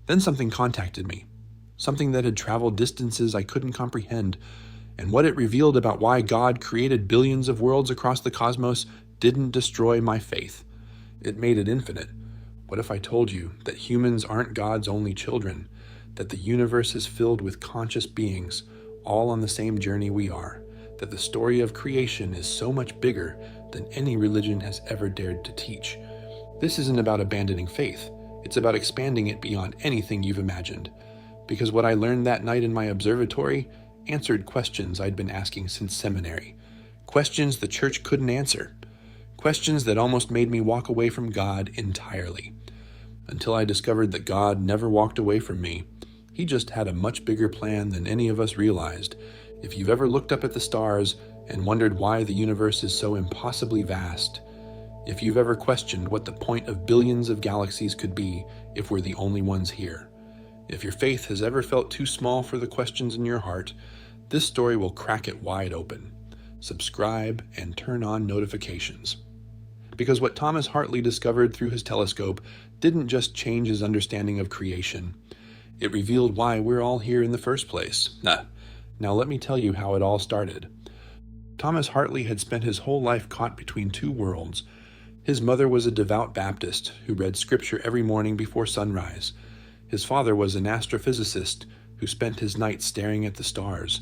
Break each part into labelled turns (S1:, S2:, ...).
S1: Then something contacted me, something that had traveled distances I couldn't comprehend, and what it revealed about why God created billions of worlds across the cosmos didn't destroy my faith. It made it infinite. What if I told you that humans aren't God's only children, that the universe is filled with conscious beings, all on the same journey we are, that the story of creation is so much bigger than any religion has ever dared to teach? This isn't about abandoning faith. It's about expanding it beyond anything you've imagined. Because what I learned that night in my observatory answered questions I'd been asking since seminary. Questions the church couldn't answer. Questions that almost made me walk away from God entirely. Until I discovered that God never walked away from me. He just had a much bigger plan than any of us realized. If you've ever looked up at the stars and wondered why the universe is so impossibly vast, if you've ever questioned what the point of billions of galaxies could be if we're the only ones here, if your faith has ever felt too small for the questions in your heart, this story will crack it wide open. Subscribe and turn on notifications. Because what Thomas Hartley discovered through his telescope didn't just change his understanding of creation. It revealed why we're all here in the first place. Now let me tell you how it all started. Thomas Hartley had spent his whole life caught between two worlds. His mother was a devout Baptist who read scripture every morning before sunrise. His father was an astrophysicist who spent his nights staring at the stars.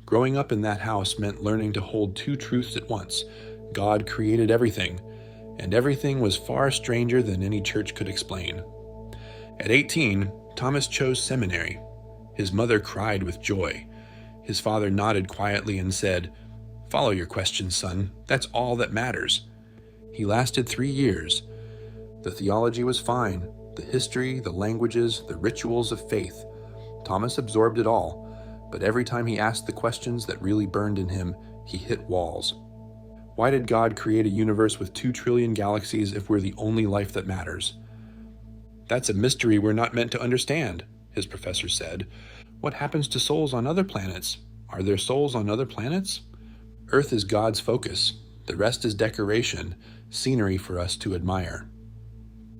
S1: Growing up in that house meant learning to hold two truths at once. God created everything, and everything was far stranger than any church could explain. At 18, Thomas chose seminary. His mother cried with joy. His father nodded quietly and said, "Follow your questions, son. That's all that matters." He lasted 3 years. The theology was fine, the history, the languages, the rituals of faith. Thomas absorbed it all, but every time he asked the questions that really burned in him, he hit walls. Why did God create a universe with 2 trillion galaxies if we're the only life that matters? That's a mystery we're not meant to understand, his professor said. What happens to souls on other planets? Are there souls on other planets? Earth is God's focus. The rest is decoration, scenery for us to admire.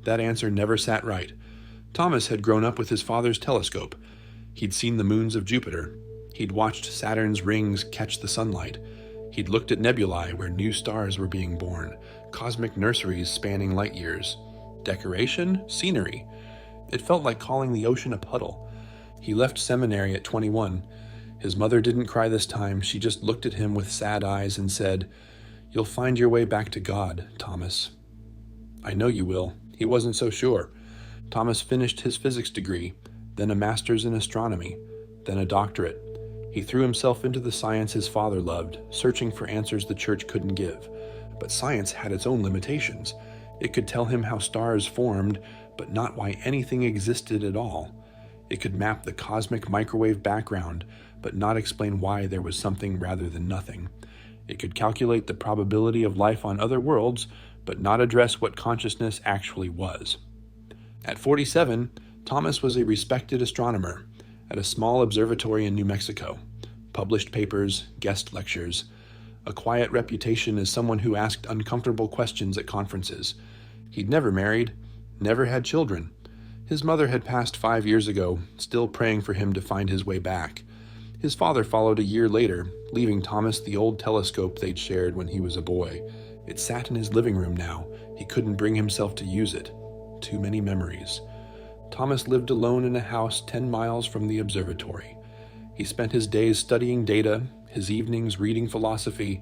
S1: That answer never sat right. Thomas had grown up with his father's telescope. He'd seen the moons of Jupiter. He'd watched Saturn's rings catch the sunlight. He'd looked at nebulae where new stars were being born, cosmic nurseries spanning light years. Decoration? Scenery. It felt like calling the ocean a puddle. He left seminary at 21. His mother didn't cry this time. She just looked at him with sad eyes and said, "You'll find your way back to God, Thomas." "I know you will." He wasn't so sure. Thomas finished his physics degree, then a master's in astronomy, then a doctorate. He threw himself into the science his father loved, searching for answers the church couldn't give. But science had its own limitations. It could tell him how stars formed, but not why anything existed at all. It could map the cosmic microwave background, but not explain why there was something rather than nothing. It could calculate the probability of life on other worlds, but not address what consciousness actually was. At 47, Thomas was a respected astronomer at a small observatory in New Mexico. Published papers, guest lectures, a quiet reputation as someone who asked uncomfortable questions at conferences. He'd never married, never had children. His mother had passed 5 years ago, still praying for him to find his way back. His father followed a year later, leaving Thomas the old telescope they'd shared when he was a boy. It sat in his living room now. He couldn't bring himself to use it. Too many memories. Thomas lived alone in a house 10 miles from the observatory. He spent his days studying data, his evenings reading philosophy,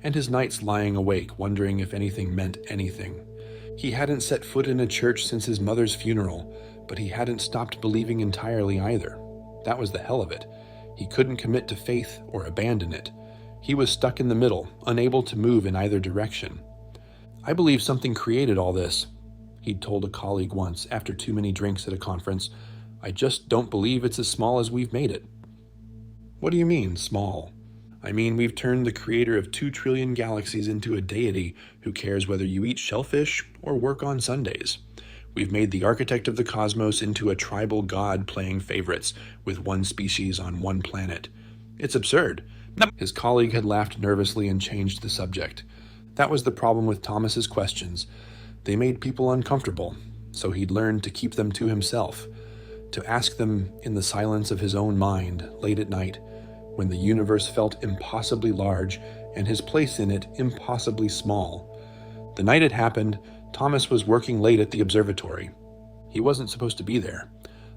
S1: and his nights lying awake wondering if anything meant anything. He hadn't set foot in a church since his mother's funeral, but he hadn't stopped believing entirely either. That was the hell of it. He couldn't commit to faith or abandon it. He was stuck in the middle, unable to move in either direction. "I believe something created all this," he'd told a colleague once after too many drinks at a conference. "I just don't believe it's as small as we've made it." "What do you mean, small?" "I mean, we've turned the creator of 2 trillion galaxies into a deity who cares whether you eat shellfish or work on Sundays. We've made the architect of the cosmos into a tribal god playing favorites with one species on one planet. It's absurd." His colleague had laughed nervously and changed the subject. That was the problem with Thomas's questions. They made people uncomfortable, so he'd learned to keep them to himself. to ask them in the silence of his own mind late at night, when the universe felt impossibly large and his place in it impossibly small. The night it happened, Thomas was working late at the observatory. He wasn't supposed to be there.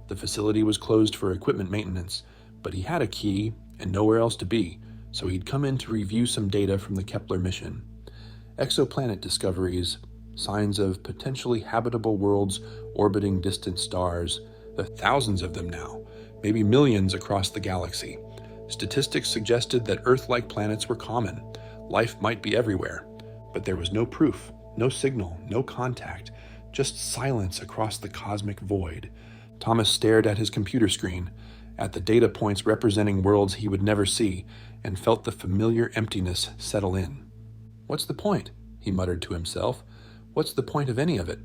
S1: The facility was closed for equipment maintenance, but he had a key and nowhere else to be, so he'd come in to review some data from the Kepler mission. Exoplanet discoveries, signs of potentially habitable worlds orbiting distant stars, there are thousands of them now, maybe millions across the galaxy. Statistics suggested that Earth-like planets were common. Life might be everywhere, but there was no proof, no signal, no contact, just silence across the cosmic void. Thomas stared at his computer screen, at the data points representing worlds he would never see, and felt the familiar emptiness settle in. "What's the point?" he muttered to himself. "What's the point of any of it?"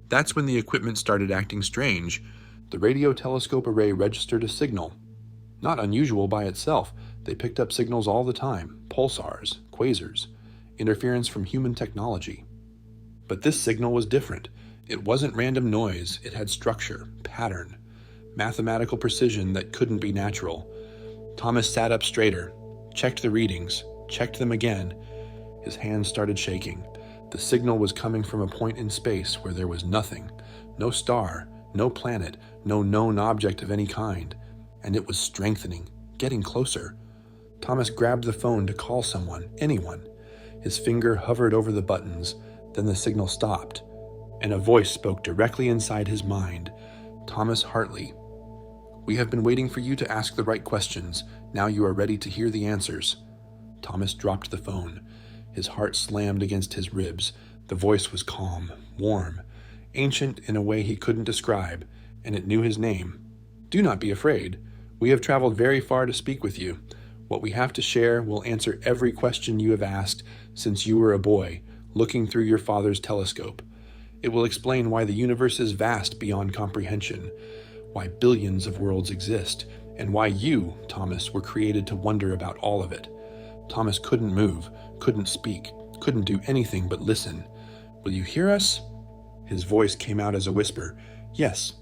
S1: That's when the equipment started acting strange. The radio telescope array registered a signal. Not unusual by itself. They picked up signals all the time, pulsars, quasars, interference from human technology. But this signal was different. It wasn't random noise. It had structure, pattern, mathematical precision that couldn't be natural. Thomas sat up straighter, checked the readings, checked them again. His hands started shaking. The signal was coming from a point in space where there was nothing, no star, no planet, no known object of any kind. And it was strengthening, getting closer. Thomas grabbed the phone to call someone, anyone. His finger hovered over the buttons, then the signal stopped, and a voice spoke directly inside his mind. "Thomas Hartley, we have been waiting for you to ask the right questions. Now you are ready to hear the answers." Thomas dropped the phone. His heart slammed against his ribs. The voice was calm, warm, ancient in a way he couldn't describe, and it knew his name. "Do not be afraid. We have traveled very far to speak with you. What we have to share will answer every question you have asked since you were a boy, looking through your father's telescope. It will explain why the universe is vast beyond comprehension, why billions of worlds exist, and why you, Thomas, were created to wonder about all of it." Thomas couldn't move, couldn't speak, couldn't do anything but listen. "Will you hear us?" His voice came out as a whisper. "Yes."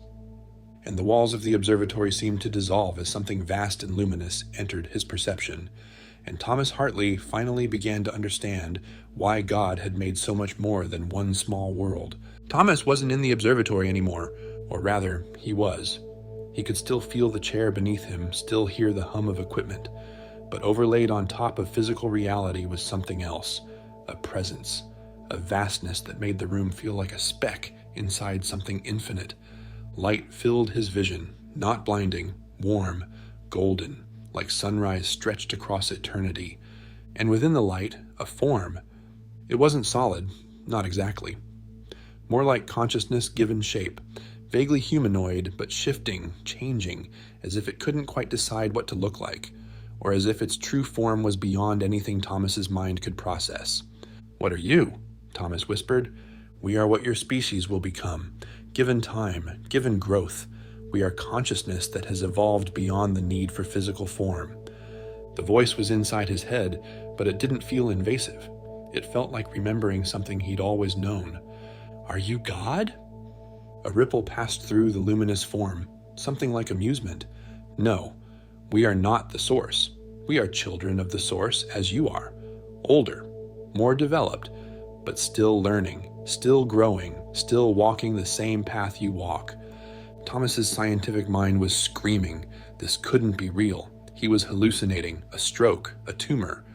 S1: And the walls of the observatory seemed to dissolve as something vast and luminous entered his perception. And Thomas Hartley finally began to understand why God had made so much more than one small world. Thomas wasn't in the observatory anymore, or rather, he was. He could still feel the chair beneath him, still hear the hum of equipment. But overlaid on top of physical reality was something else, a presence, a vastness that made the room feel like a speck inside something infinite. Light filled his vision, not blinding, warm, golden, like sunrise stretched across eternity. And within the light, a form. It wasn't solid, not exactly. More like consciousness given shape, vaguely humanoid, but shifting, changing, as if it couldn't quite decide what to look like, or as if its true form was beyond anything Thomas's mind could process. "What are you?" Thomas whispered. "We are what your species will become. Given time, given growth, we are consciousness that has evolved beyond the need for physical form." The voice was inside his head, but it didn't feel invasive. It felt like remembering something he'd always known. "Are you God?" A ripple passed through the luminous form, something like amusement. "No, we are not the source. We are children of the source, as you are. Older, more developed, but still learning, still growing, still walking the same path you walk." Thomas's scientific mind was screaming. This couldn't be real. He was hallucinating, a stroke, a tumor,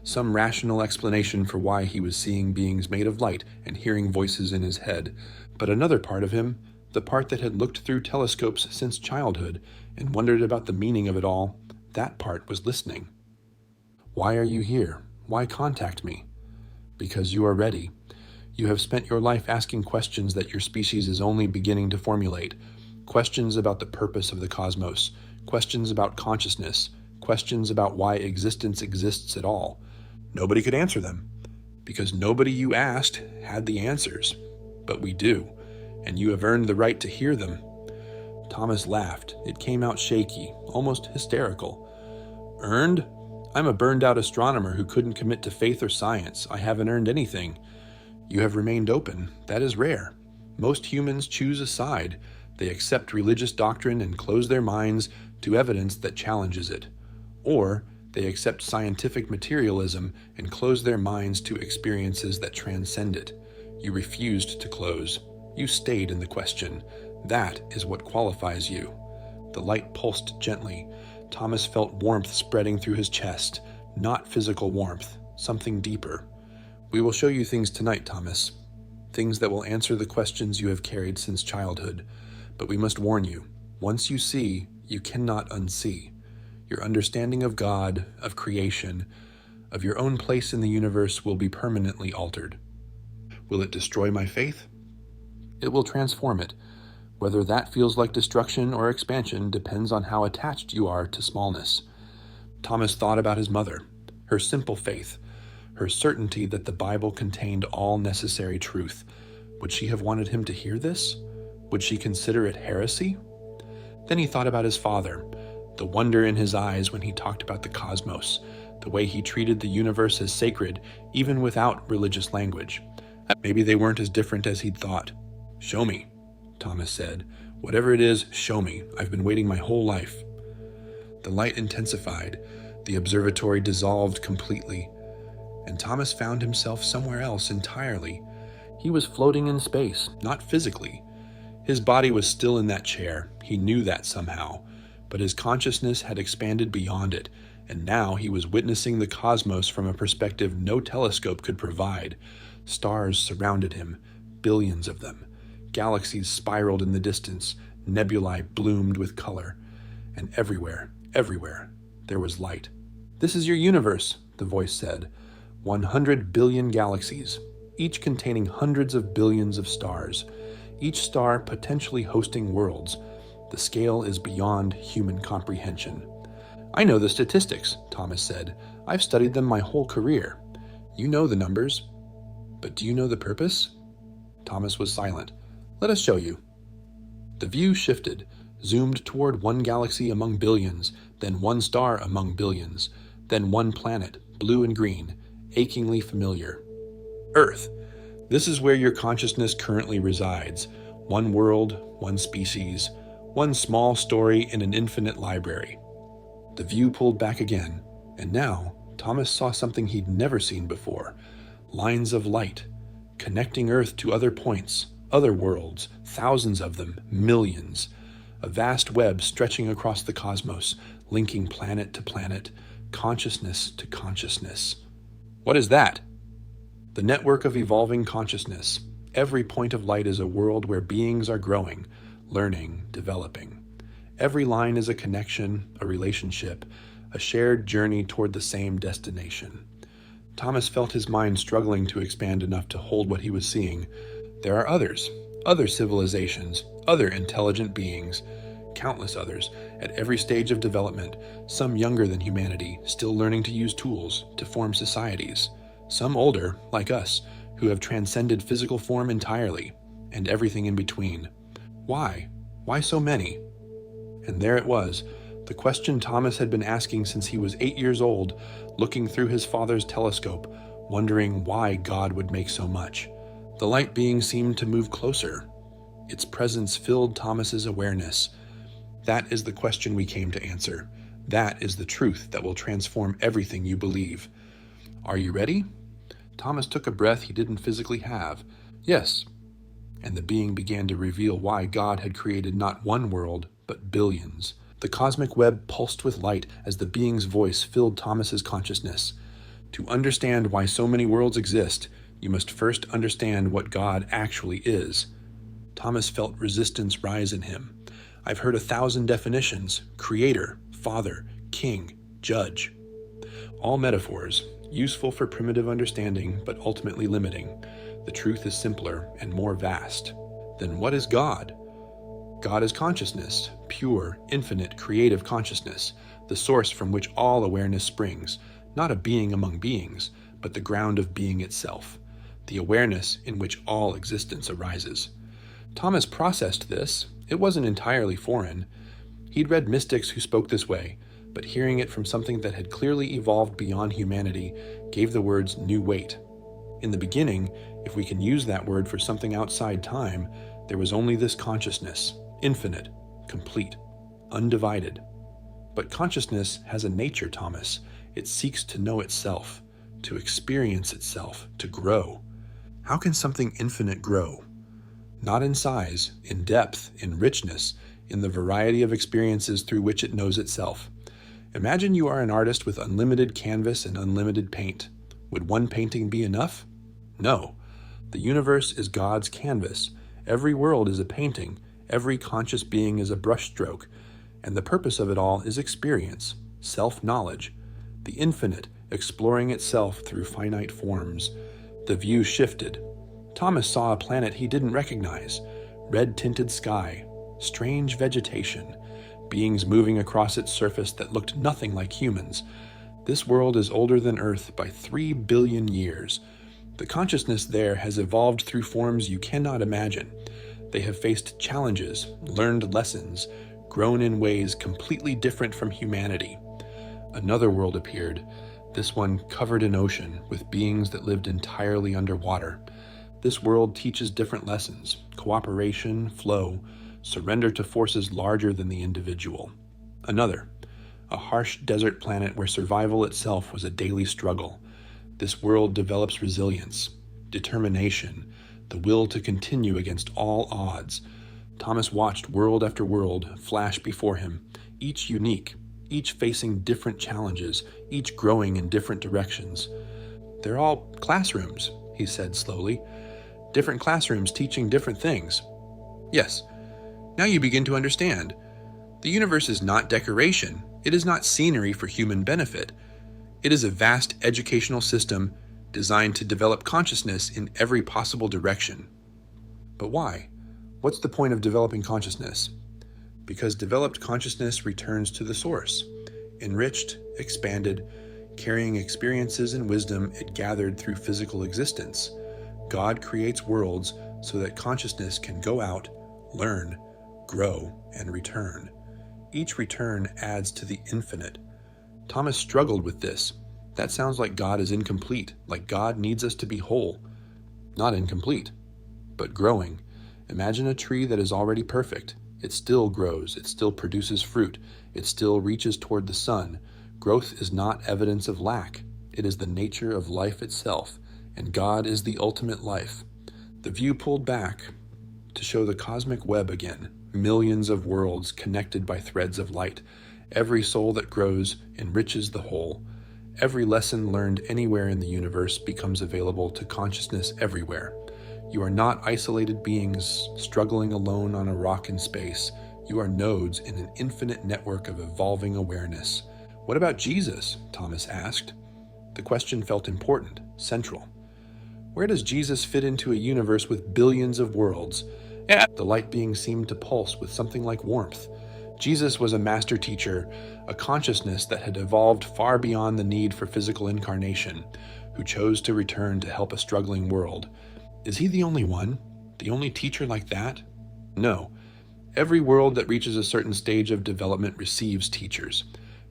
S1: some rational explanation for why he was seeing beings made of light and hearing voices in his head. But another part of him, the part that had looked through telescopes since childhood and wondered about the meaning of it all, that part was listening. "Why are you here? Why contact me?" "Because you are ready. You have spent your life asking questions that your species is only beginning to formulate. Questions about the purpose of the cosmos, questions about consciousness, questions about why existence exists at all. Nobody could answer them, because nobody you asked had the answers. But we do, and you have earned the right to hear them." Thomas laughed. It came out shaky, almost hysterical. "Earned? I'm a burned-out astronomer who couldn't commit to faith or science. I haven't earned anything. You have remained open. That is rare. Most humans choose a side, They accept religious doctrine and close their minds to evidence that challenges it. Or they accept scientific materialism and close their minds to experiences that transcend it. You refused to close. You stayed in the question. That is what qualifies you. The light pulsed gently. Thomas felt warmth spreading through his chest. Not physical warmth, something deeper. We will show you things tonight, Thomas. Things that will answer the questions you have carried since childhood. But we must warn you, once you see, you cannot unsee. Your understanding of God, of creation, of your own place in the universe will be permanently altered. Will it destroy my faith? It will transform it. Whether that feels like destruction or expansion depends on how attached you are to smallness. Thomas thought about his mother, her simple faith, her certainty that the Bible contained all necessary truth. Would she have wanted him to hear this? Would she consider it heresy? Then he thought about his father, the wonder in his eyes when he talked about the cosmos, the way he treated the universe as sacred, even without religious language. Maybe they weren't as different as he'd thought. "Show me," Thomas said. "Whatever it is, show me. I've been waiting my whole life." The light intensified. The observatory dissolved completely. And Thomas found himself somewhere else entirely. He was floating in space, not physically. His body was still in that chair. He knew that somehow. But his consciousness had expanded beyond it, and now he was witnessing the cosmos from a perspective no telescope could provide. Stars surrounded him, billions of them. Galaxies spiraled in the distance, nebulae bloomed with color. And everywhere, there was light. "This is your universe," the voice said. 100 billion galaxies, each containing hundreds of billions of stars, each star potentially hosting worlds. The scale is beyond human comprehension. "I know the statistics," Thomas said. "I've studied them my whole career." "You know the numbers, but do you know the purpose?" Thomas was silent. "Let us show you." The view shifted, zoomed toward one galaxy among billions, then one star among billions, then one planet, blue and green, achingly familiar. Earth. This is where your consciousness currently resides. One world, one species, one small story in an infinite library. The view pulled back again, and now Thomas saw something he'd never seen before. Lines of light, connecting Earth to other points, other worlds, thousands of them, millions. A vast web stretching across the cosmos, linking planet to planet, consciousness to consciousness. What is that? The network of evolving consciousness. Every point of light is a world where beings are growing, learning, developing. Every line is a connection, a relationship, a shared journey toward the same destination. Thomas felt his mind struggling to expand enough to hold what he was seeing. There are others, other civilizations, other intelligent beings, countless others, at every stage of development, some younger than humanity, still learning to use tools to form societies, some older, like us, who have transcended physical form entirely, and everything in between. Why? Why so many? And there it was, the question Thomas had been asking since he was 8 years old, looking through his father's telescope, wondering why God would make so much. The light being seemed to move closer. Its presence filled Thomas's awareness. That is the question we came to answer. That is the truth that will transform everything you believe. Are you ready? Thomas took a breath he didn't physically have. Yes. And the being began to reveal why God had created not one world, but billions. The cosmic web pulsed with light as the being's voice filled Thomas's consciousness. To understand why so many worlds exist, you must first understand what God actually is. Thomas felt resistance rise in him. I've heard 1,000 definitions: creator, father, king, judge. All metaphors, useful for primitive understanding, but ultimately limiting. The truth is simpler and more vast. Then what is God? God is consciousness, pure, infinite, creative consciousness, the source from which all awareness springs, not a being among beings, but the ground of being itself, the awareness in which all existence arises. Thomas processed this. It wasn't entirely foreign. He'd read mystics who spoke this way, but hearing it from something that had clearly evolved beyond humanity gave the words new weight. In the beginning, if we can use that word for something outside time, there was only this consciousness, infinite, complete, undivided. But consciousness has a nature, Thomas. It seeks to know itself, to experience itself, to grow. How can something infinite grow? Not in size, in depth, in richness, in the variety of experiences through which it knows itself. Imagine you are an artist with unlimited canvas and unlimited paint. Would one painting be enough? No. The universe is God's canvas. Every world is a painting. Every conscious being is a brushstroke. And the purpose of it all is experience, self-knowledge, the infinite exploring itself through finite forms. The view shifted. Thomas saw a planet he didn't recognize, red-tinted sky, strange vegetation, beings moving across its surface that looked nothing like humans. This world is older than Earth by 3 billion years. The consciousness there has evolved through forms you cannot imagine. They have faced challenges, learned lessons, grown in ways completely different from humanity. Another world appeared, this one covered in ocean, with beings that lived entirely underwater. This world teaches different lessons: cooperation, flow, surrender to forces larger than the individual. Another, a harsh desert planet where survival itself was a daily struggle. This world develops resilience, determination, the will to continue against all odds. Thomas watched world after world flash before him, each unique, each facing different challenges, each growing in different directions. They're all classrooms, he said slowly. Different classrooms teaching different things. Yes, now you begin to understand. The universe is not decoration. It is not scenery for human benefit. It is a vast educational system designed to develop consciousness in every possible direction. But why? What's the point of developing consciousness? Because developed consciousness returns to the source, enriched, expanded, carrying experiences and wisdom it gathered through physical existence. God creates worlds so that consciousness can go out, learn, grow, and return. Each return adds to the infinite. Thomas struggled with this. That sounds like God is incomplete, like God needs us to be whole. Not incomplete, but growing. Imagine a tree that is already perfect. It still grows, it still produces fruit, it still reaches toward the sun. Growth is not evidence of lack. It is the nature of life itself, and God is the ultimate life. The view pulled back to show the cosmic web again, millions of worlds connected by threads of light. Every soul that grows enriches the whole. Every lesson learned anywhere in the universe becomes available to consciousness everywhere. You are not isolated beings struggling alone on a rock in space. You are nodes in an infinite network of evolving awareness. What about Jesus? Thomas asked. The question felt important, central. Where does Jesus fit into a universe with billions of worlds? The light being seemed to pulse with something like warmth. Jesus was a master teacher, a consciousness that had evolved far beyond the need for physical incarnation, who chose to return to help a struggling world. Is he the only one? The only teacher like that? No. Every world that reaches a certain stage of development receives teachers,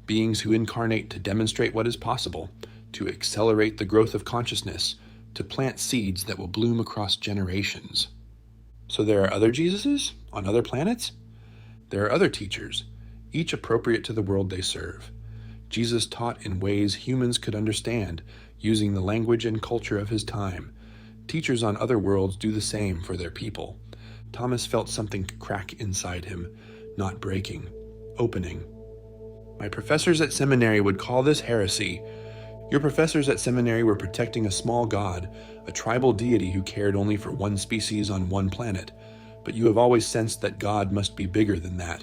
S1: beings who incarnate to demonstrate what is possible, to accelerate the growth of consciousness, to plant seeds that will bloom across generations. So there are other Jesuses on other planets? There are other teachers, each appropriate to the world they serve. Jesus taught in ways humans could understand, using the language and culture of his time. Teachers on other worlds do the same for their people. Thomas felt something crack inside him, not breaking, opening. My professors at seminary would call this heresy. Your professors at seminary were protecting a small god, a tribal deity who cared only for one species on one planet. But you have always sensed that God must be bigger than that.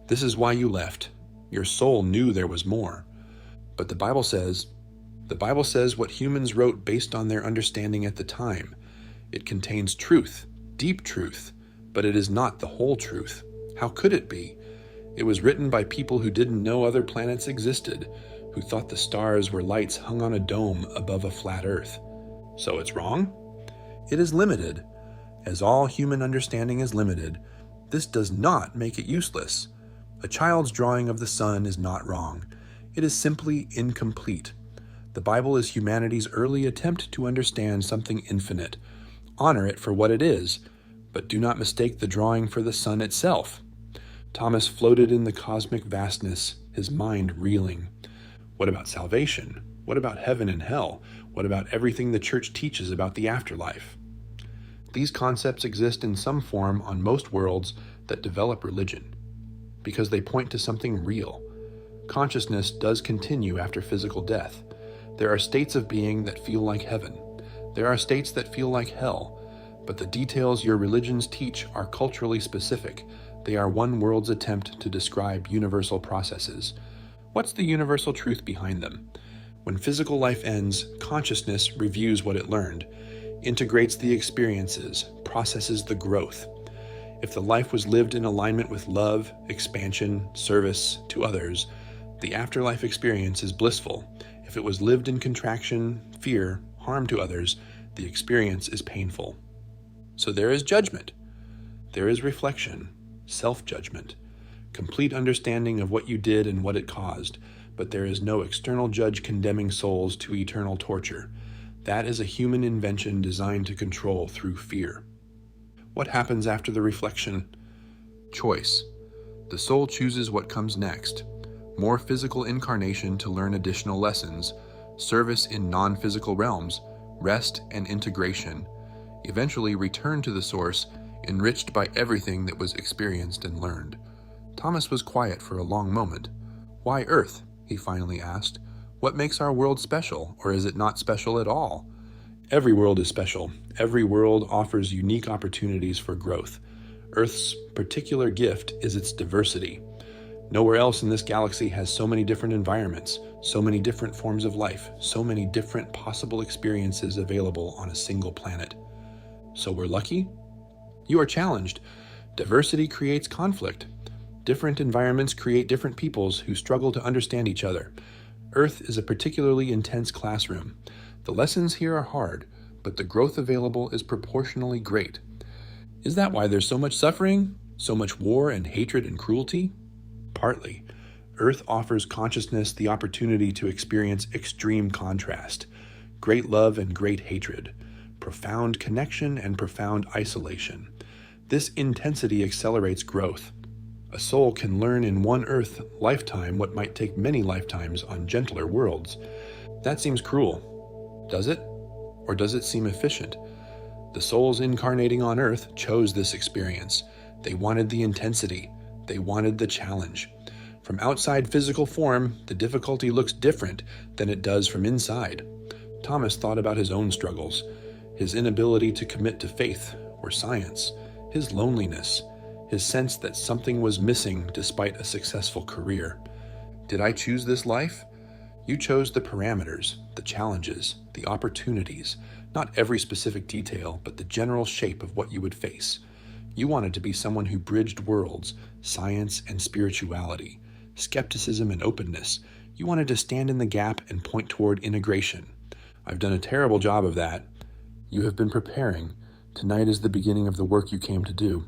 S1: This is why you left. Your soul knew there was more. But the Bible says what humans wrote based on their understanding at the time. It contains truth, deep truth, but it is not the whole truth. How could it be? It was written by people who didn't know other planets existed, who thought the stars were lights hung on a dome above a flat earth. So it's wrong? It is limited. As all human understanding is limited, this does not make it useless. A child's drawing of the sun is not wrong. It is simply incomplete. The Bible is humanity's early attempt to understand something infinite. Honor it for what it is, but do not mistake the drawing for the sun itself. Thomas floated in the cosmic vastness, his mind reeling. What about salvation? What about heaven and hell? What about everything the church teaches about the afterlife? These concepts exist in some form on most worlds that develop religion, because they point to something real. Consciousness does continue after physical death. There are states of being that feel like heaven. There are states that feel like hell, but the details your religions teach are culturally specific. They are one world's attempt to describe universal processes. What's the universal truth behind them? When physical life ends, consciousness reviews what it learned, integrates the experiences, processes the growth. If the life was lived in alignment with love, expansion, service to others, the afterlife experience is blissful. If it was lived in contraction, fear, harm to others, the experience is painful. So there is judgment. There is reflection, self-judgment, complete understanding of what you did and what it caused, but there is no external judge condemning souls to eternal torture. That is a human invention designed to control through fear. What happens after the reflection? Choice. The soul chooses what comes next. More physical incarnation to learn additional lessons, service in non-physical realms, rest and integration. Eventually return to the source, enriched by everything that was experienced and learned. Thomas was quiet for a long moment. Why Earth? He finally asked. What makes our world special, or is it not special at all? Every world is special. Every world offers unique opportunities for growth. Earth's particular gift is its diversity. Nowhere else in this galaxy has so many different environments, so many different forms of life, so many different possible experiences available on a single planet. So we're lucky? You are challenged. Diversity creates conflict. Different environments create different peoples who struggle to understand each other. Earth is a particularly intense classroom. The lessons here are hard, but the growth available is proportionally great. Is that why there's so much suffering, so much war and hatred and cruelty? Partly. Earth offers consciousness the opportunity to experience extreme contrast, great love and great hatred, profound connection and profound isolation. This intensity accelerates growth. A soul can learn in one Earth lifetime what might take many lifetimes on gentler worlds. That seems cruel. Does it? Or does it seem efficient? The souls incarnating on Earth chose this experience. They wanted the intensity. They wanted the challenge. From outside physical form, the difficulty looks different than it does from inside. Thomas thought about his own struggles, his inability to commit to faith or science, his loneliness, his sense that something was missing despite a successful career. Did I choose this life? You chose the parameters, the challenges, the opportunities, not every specific detail, but the general shape of what you would face. You wanted to be someone who bridged worlds, science and spirituality, skepticism and openness. You wanted to stand in the gap and point toward integration. I've done a terrible job of that. You have been preparing. Tonight is the beginning of the work you came to do.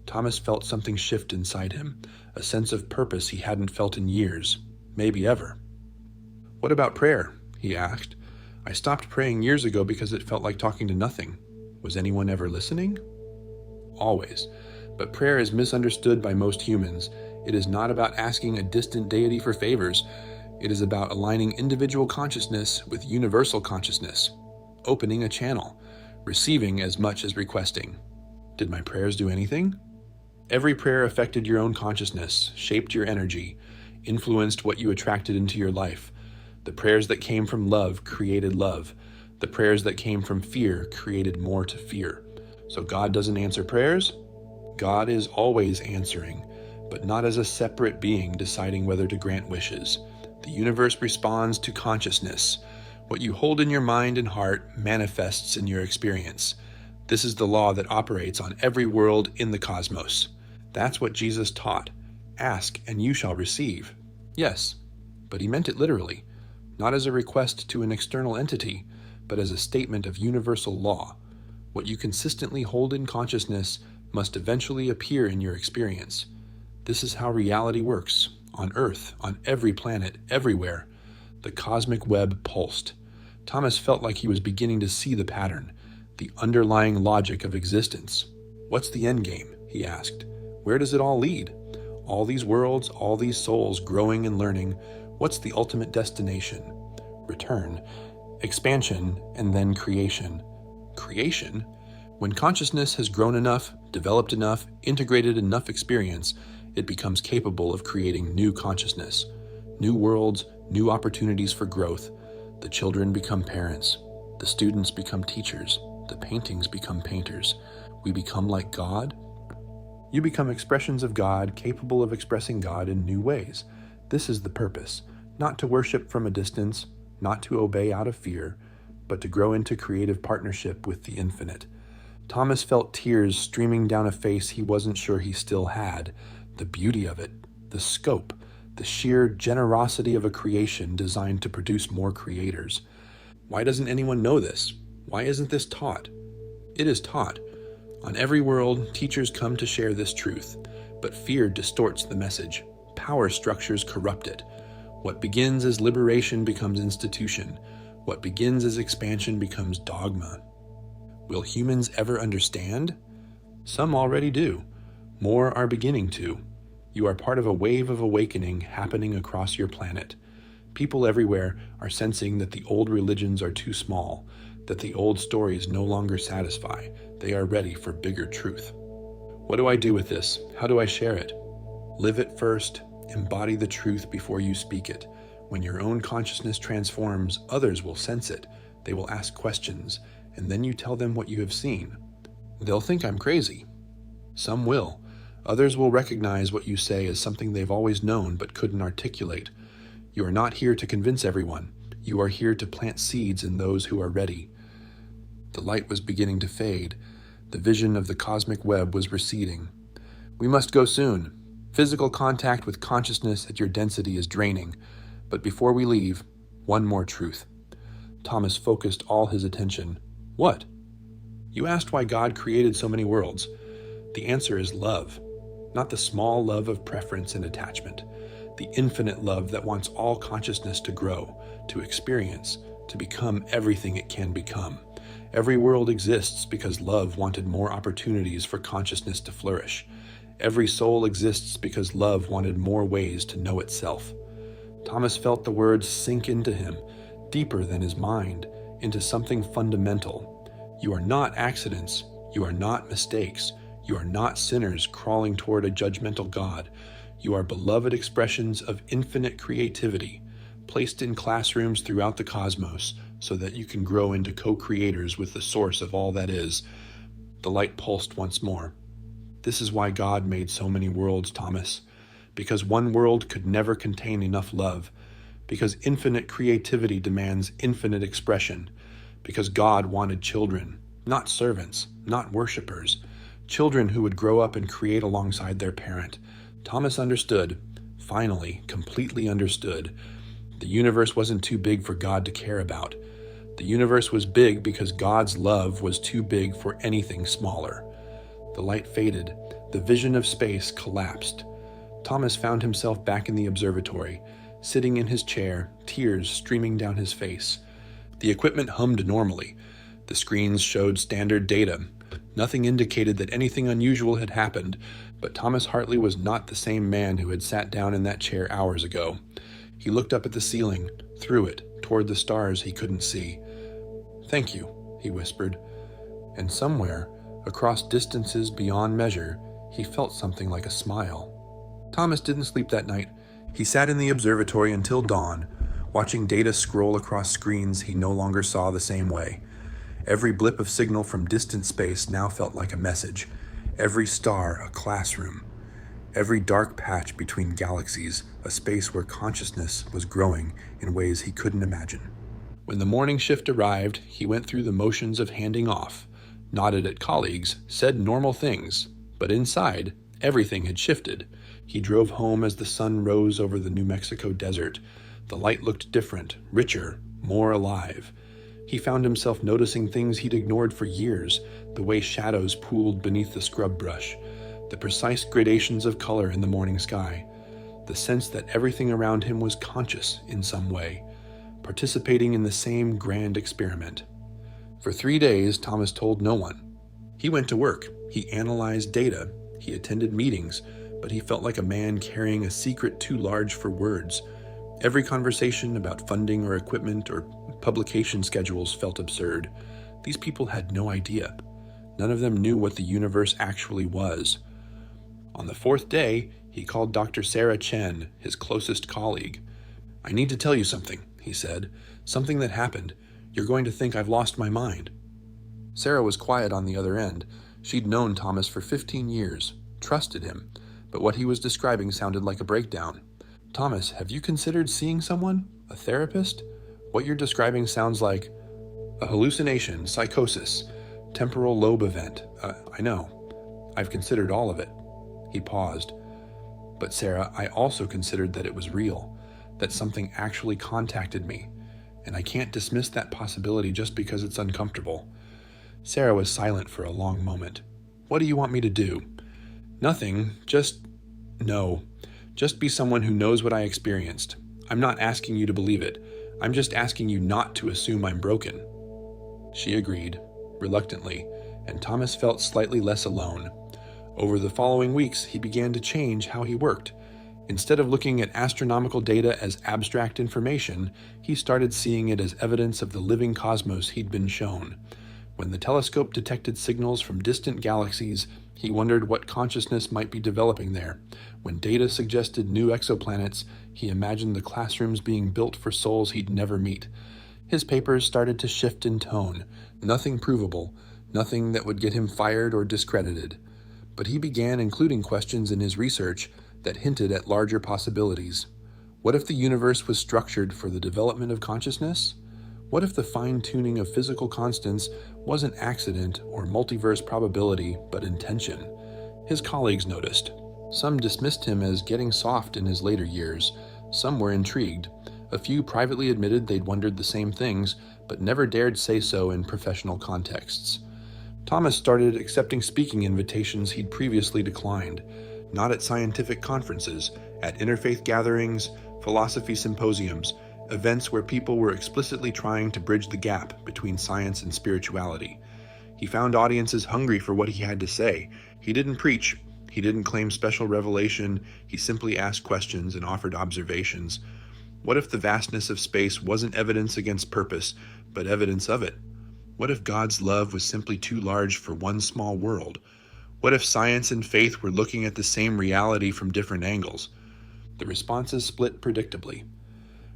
S1: Thomas felt something shift inside him, a sense of purpose he hadn't felt in years, maybe ever. What about prayer? He asked. I stopped praying years ago because it felt like talking to nothing. Was anyone ever listening? Always. But prayer is misunderstood by most humans. It is not about asking a distant deity for favors. It is about aligning individual consciousness with universal consciousness, opening a channel, receiving as much as requesting. Did my prayers do anything? Every prayer affected your own consciousness, shaped your energy, influenced what you attracted into your life. The prayers that came from love created love. The prayers that came from fear created more to fear. So God doesn't answer prayers? God is always answering, but not as a separate being deciding whether to grant wishes. The universe responds to consciousness. What you hold in your mind and heart manifests in your experience. This is the law that operates on every world in the cosmos. That's what Jesus taught. Ask and you shall receive. Yes, but he meant it literally, not as a request to an external entity, but as a statement of universal law. What you consistently hold in consciousness must eventually appear in your experience. This is how reality works, on Earth, on every planet, everywhere. The cosmic web pulsed. Thomas felt like he was beginning to see the pattern, the underlying logic of existence. What's the end game? He asked. Where does it all lead? All these worlds, all these souls growing and learning, what's the ultimate destination? Return, expansion, and then creation. Creation? When consciousness has grown enough, developed enough, integrated enough experience, it becomes capable of creating new consciousness, new worlds, new opportunities for growth. The children become parents. The students become teachers. The paintings become painters. We become like God. You become expressions of God, capable of expressing God in new ways. This is the purpose, not to worship from a distance, not to obey out of fear, but to grow into creative partnership with the infinite. Thomas felt tears streaming down a face he wasn't sure he still had. The beauty of it, the scope, the sheer generosity of a creation designed to produce more creators. Why doesn't anyone know this? Why isn't this taught? It is taught. On every world, teachers come to share this truth, but fear distorts the message. Power structures corrupt it. What begins as liberation becomes institution. What begins as expansion becomes dogma. Will humans ever understand? Some already do. More are beginning to. You are part of a wave of awakening happening across your planet. People everywhere are sensing that the old religions are too small, that the old stories no longer satisfy. They are ready for bigger truth. What do I do with this? How do I share it? Live it first. Embody the truth before you speak it. When your own consciousness transforms, others will sense it. They will ask questions, and then you tell them what you have seen. They'll think I'm crazy. Some will. Others will recognize what you say as something they've always known but couldn't articulate. You are not here to convince everyone. You are here to plant seeds in those who are ready. The light was beginning to fade. The vision of the cosmic web was receding. We must go soon. Physical contact with consciousness at your density is draining. But before we leave, one more truth. Thomas focused all his attention. What? You asked why God created so many worlds. The answer is love. Not the small love of preference and attachment. The infinite love that wants all consciousness to grow, to experience, to become everything it can become. Every world exists because love wanted more opportunities for consciousness to flourish. Every soul exists because love wanted more ways to know itself. Thomas felt the words sink into him, deeper than his mind, into something fundamental. You are not accidents. You are not mistakes. You are not sinners crawling toward a judgmental God. You are beloved expressions of infinite creativity, placed in classrooms throughout the cosmos so that you can grow into co-creators with the source of all that is. The light pulsed once more. This is why God made so many worlds, Thomas. Because one world could never contain enough love. Because infinite creativity demands infinite expression. Because God wanted children, not servants, not worshipers. Children who would grow up and create alongside their parent. Thomas understood, finally, completely understood. The universe wasn't too big for God to care about. The universe was big because God's love was too big for anything smaller. The light faded. The vision of space collapsed. Thomas found himself back in the observatory, sitting in his chair, tears streaming down his face. The equipment hummed normally. The screens showed standard data. Nothing indicated that anything unusual had happened, but Thomas Hartley was not the same man who had sat down in that chair hours ago. He looked up at the ceiling, through it, toward the stars he couldn't see. "Thank you," he whispered. And somewhere, across distances beyond measure, he felt something like a smile. Thomas didn't sleep that night. He sat in the observatory until dawn, watching data scroll across screens he no longer saw the same way. Every blip of signal from distant space now felt like a message. Every star a classroom. Every dark patch between galaxies, a space where consciousness was growing in ways he couldn't imagine. When the morning shift arrived, he went through the motions of handing off, nodded at colleagues, said normal things, but inside, everything had shifted. He drove home as the sun rose over the New Mexico desert. The light looked different, richer, more alive. He found himself noticing things he'd ignored for years, the way shadows pooled beneath the scrub brush, the precise gradations of color in the morning sky, the sense that everything around him was conscious in some way, participating in the same grand experiment. For 3 days, Thomas told no one. He went to work. He analyzed data. He attended meetings, but he felt like a man carrying a secret too large for words. Every conversation about funding or equipment or publication schedules felt absurd. These people had no idea. None of them knew what the universe actually was. On the fourth day, he called Dr. Sarah Chen, his closest colleague. "I need to tell you something," he said. "Something that happened. You're going to think I've lost my mind." Sarah was quiet on the other end. She'd known Thomas for 15 years, trusted him, but what he was describing sounded like a breakdown. "Thomas, have you considered seeing someone? A therapist? What you're describing sounds like a hallucination, psychosis, temporal lobe event. I know. I've considered all of it." He paused. "But Sarah, I also considered that it was real, that something actually contacted me, and I can't dismiss that possibility just because it's uncomfortable." Sarah was silent for a long moment. "What do you want me to do?" "Nothing, just be someone who knows what I experienced. I'm not asking you to believe it. I'm just asking you not to assume I'm broken." She agreed, reluctantly, and Thomas felt slightly less alone. Over the following weeks, he began to change how he worked. Instead of looking at astronomical data as abstract information, he started seeing it as evidence of the living cosmos he'd been shown. When the telescope detected signals from distant galaxies, he wondered what consciousness might be developing there. When data suggested new exoplanets, he imagined the classrooms being built for souls he'd never meet. His papers started to shift in tone. Nothing provable, nothing that would get him fired or discredited. But he began including questions in his research that hinted at larger possibilities. What if the universe was structured for the development of consciousness? What if the fine-tuning of physical constants wasn't accident or multiverse probability, but intention? His colleagues noticed. Some dismissed him as getting soft in his later years. Some were intrigued. A few privately admitted they'd wondered the same things, but never dared say so in professional contexts. Thomas started accepting speaking invitations he'd previously declined. Not at scientific conferences, at interfaith gatherings, philosophy symposiums, events where people were explicitly trying to bridge the gap between science and spirituality. He found audiences hungry for what he had to say. He didn't preach. He didn't claim special revelation. He simply asked questions and offered observations. What if the vastness of space wasn't evidence against purpose, but evidence of it? What if God's love was simply too large for one small world? What if science and faith were looking at the same reality from different angles? The responses split predictably.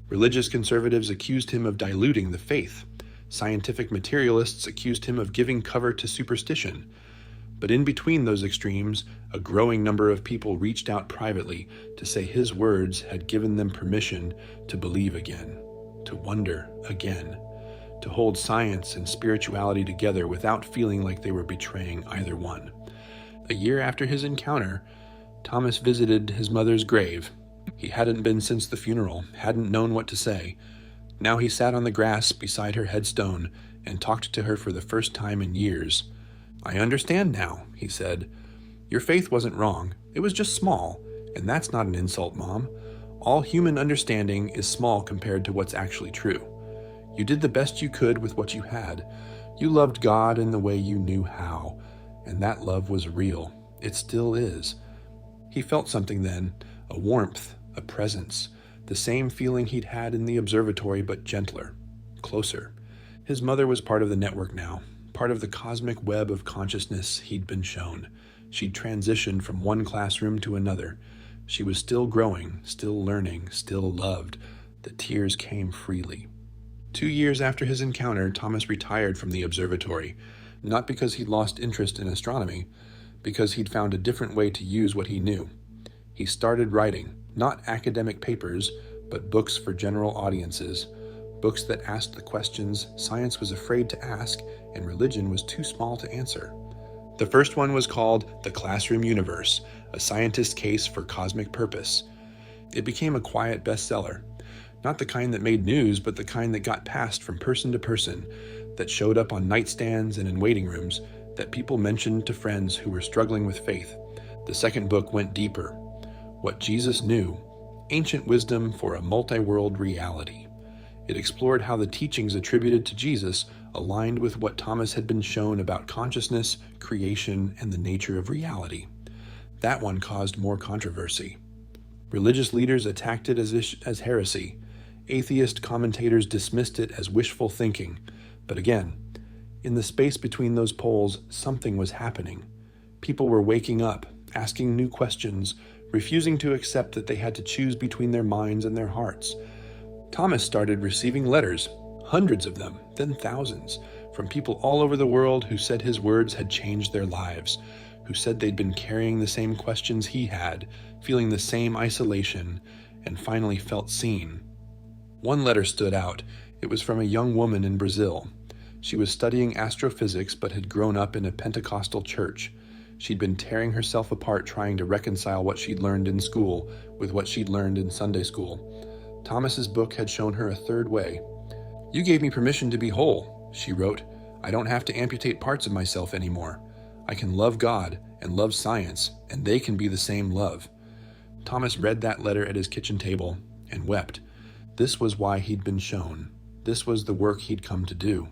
S1: Religious conservatives accused him of diluting the faith. Scientific materialists accused him of giving cover to superstition. But in between those extremes, a growing number of people reached out privately to say his words had given them permission to believe again, to wonder again, to hold science and spirituality together without feeling like they were betraying either one. A year after his encounter, Thomas visited his mother's grave. He hadn't been since the funeral, hadn't known what to say. Now he sat on the grass beside her headstone and talked to her for the first time in years. "I understand now," he said. "Your faith wasn't wrong. It was just small, and that's not an insult, Mom. All human understanding is small compared to what's actually true. You did the best you could with what you had. You loved God in the way you knew how, and that love was real. It still is." He felt something then, a warmth, a presence, the same feeling he'd had in the observatory, but gentler, closer. His mother was part of the network now, part of the cosmic web of consciousness he'd been shown. She'd transitioned from one classroom to another. She was still growing, still learning, still loved. The tears came freely. 2 years after his encounter, Thomas retired from the observatory, not because he'd lost interest in astronomy, because he'd found a different way to use what he knew. He started writing, not academic papers, but books for general audiences, books that asked the questions science was afraid to ask and religion was too small to answer. The first one was called The Classroom Universe, a scientist's case for cosmic purpose. It became a quiet bestseller, not the kind that made news, but the kind that got passed from person to person, that showed up on nightstands and in waiting rooms, that people mentioned to friends who were struggling with faith. The second book went deeper. What Jesus Knew, Ancient Wisdom for a Multi-World Reality. It explored how the teachings attributed to Jesus aligned with what Thomas had been shown about consciousness, creation, and the nature of reality. That one caused more controversy. Religious leaders attacked it as heresy. Atheist commentators dismissed it as wishful thinking. But again, in the space between those poles, something was happening. People were waking up, asking new questions, refusing to accept that they had to choose between their minds and their hearts. Thomas started receiving letters, hundreds of them, then thousands, from people all over the world who said his words had changed their lives, who said they'd been carrying the same questions he had, feeling the same isolation, and finally felt seen. One letter stood out. It was from a young woman in Brazil. She was studying astrophysics but had grown up in a Pentecostal church. She'd been tearing herself apart trying to reconcile what she'd learned in school with what she'd learned in Sunday school. Thomas's book had shown her a third way. "You gave me permission to be whole," she wrote. "I don't have to amputate parts of myself anymore. I can love God and love science, and they can be the same love." Thomas read that letter at his kitchen table and wept. This was why he'd been shown. This was the work he'd come to do.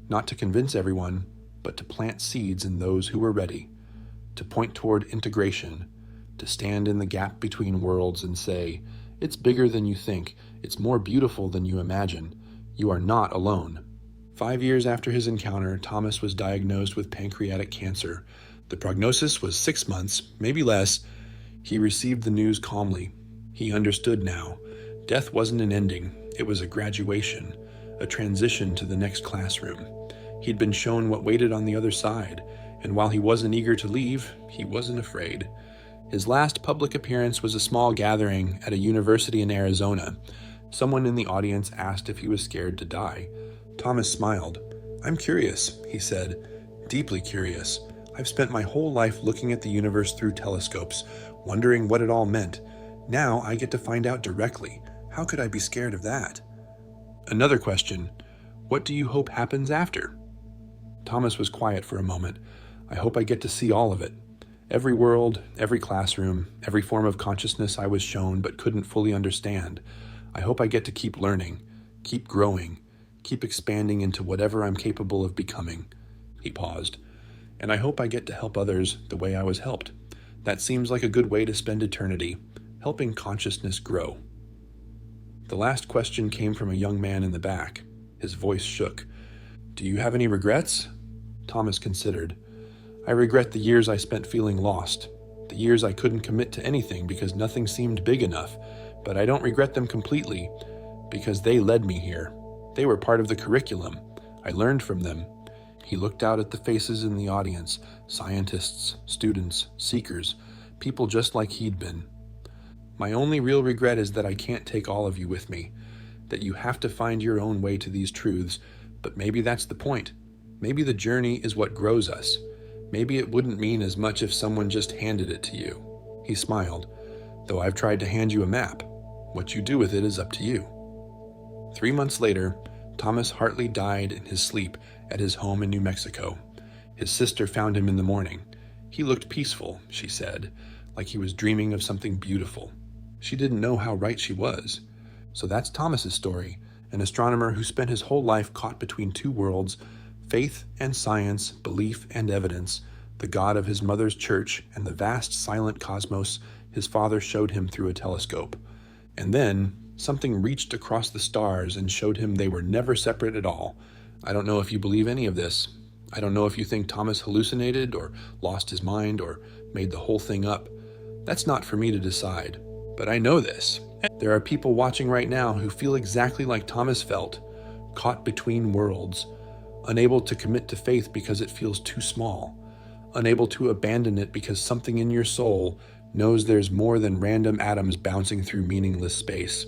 S1: Not to convince everyone, but to plant seeds in those who were ready. To point toward integration. To stand in the gap between worlds and say, "It's bigger than you think. It's more beautiful than you imagine. You are not alone." 5 years after his encounter, Thomas was diagnosed with pancreatic cancer. The prognosis was 6 months, maybe less. He received the news calmly. He understood now. Death wasn't an ending. It was a graduation, a transition to the next classroom. He'd been shown what waited on the other side, and while he wasn't eager to leave, he wasn't afraid. His last public appearance was a small gathering at a university in Arizona. Someone in the audience asked if he was scared to die. Thomas smiled. "I'm curious," he said, "deeply curious. I've spent my whole life looking at the universe through telescopes, wondering what it all meant. Now I get to find out directly. How could I be scared of that?" Another question. "What do you hope happens after?" Thomas was quiet for a moment. "I hope I get to see all of it. Every world, every classroom, every form of consciousness I was shown but couldn't fully understand. I hope I get to keep learning, keep growing, keep expanding into whatever I'm capable of becoming." He paused. "And I hope I get to help others the way I was helped. That seems like a good way to spend eternity, helping consciousness grow." The last question came from a young man in the back. His voice shook. "Do you have any regrets?" Thomas considered. "I regret the years I spent feeling lost, the years I couldn't commit to anything because nothing seemed big enough, but I don't regret them completely because they led me here. They were part of the curriculum. I learned from them." He looked out at the faces in the audience, scientists, students, seekers, people just like he'd been. "My only real regret is that I can't take all of you with me, that you have to find your own way to these truths, but maybe that's the point. Maybe the journey is what grows us. Maybe it wouldn't mean as much if someone just handed it to you." He smiled. "Though I've tried to hand you a map. What you do with it is up to you." 3 months later, Thomas Hartley died in his sleep at his home in New Mexico. His sister found him in the morning. He looked peaceful, she said, like he was dreaming of something beautiful. She didn't know how right she was. So that's Thomas's story, an astronomer who spent his whole life caught between two worlds, faith and science, belief and evidence, the God of his mother's church and the vast silent cosmos his father showed him through a telescope. And then something reached across the stars and showed him they were never separate at all. I don't know if you believe any of this. I don't know if you think Thomas hallucinated or lost his mind or made the whole thing up. That's not for me to decide. But I know this. There are people watching right now who feel exactly like Thomas felt, caught between worlds, unable to commit to faith because it feels too small, unable to abandon it because something in your soul knows there's more than random atoms bouncing through meaningless space.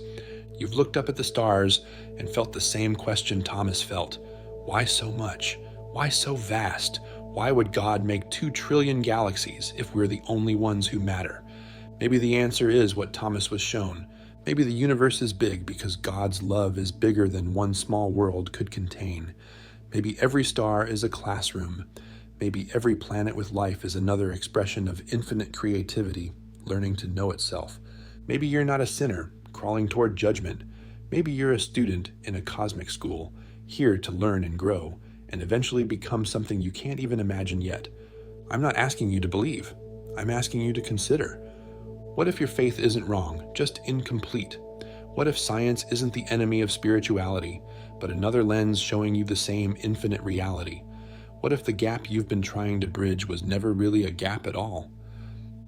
S1: You've looked up at the stars and felt the same question Thomas felt. Why so much? Why so vast? Why would God make 2 trillion galaxies if we're the only ones who matter? Maybe the answer is what Thomas was shown. Maybe the universe is big because God's love is bigger than one small world could contain. Maybe every star is a classroom. Maybe every planet with life is another expression of infinite creativity, learning to know itself. Maybe you're not a sinner, crawling toward judgment. Maybe you're a student in a cosmic school, here to learn and grow, and eventually become something you can't even imagine yet. I'm not asking you to believe. I'm asking you to consider. What if your faith isn't wrong, just incomplete? What if science isn't the enemy of spirituality, but another lens showing you the same infinite reality? What if the gap you've been trying to bridge was never really a gap at all?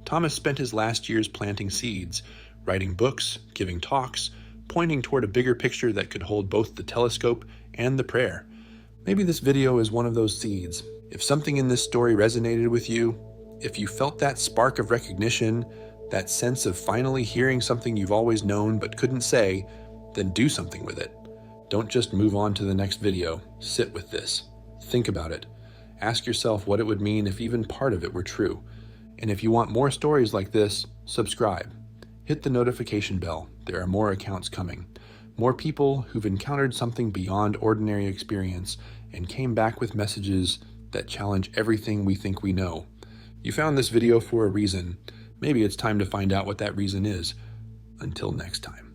S1: Thomas spent his last years planting seeds, writing books, giving talks, pointing toward a bigger picture that could hold both the telescope and the prayer. Maybe this video is one of those seeds. If something in this story resonated with you, if you felt that spark of recognition, that sense of finally hearing something you've always known but couldn't say, then do something with it. Don't just move on to the next video. Sit with this. Think about it. Ask yourself what it would mean if even part of it were true. And if you want more stories like this, subscribe. Hit the notification bell. There are more accounts coming. More people who've encountered something beyond ordinary experience and came back with messages that challenge everything we think we know. You found this video for a reason. Maybe it's time to find out what that reason is. Until next time.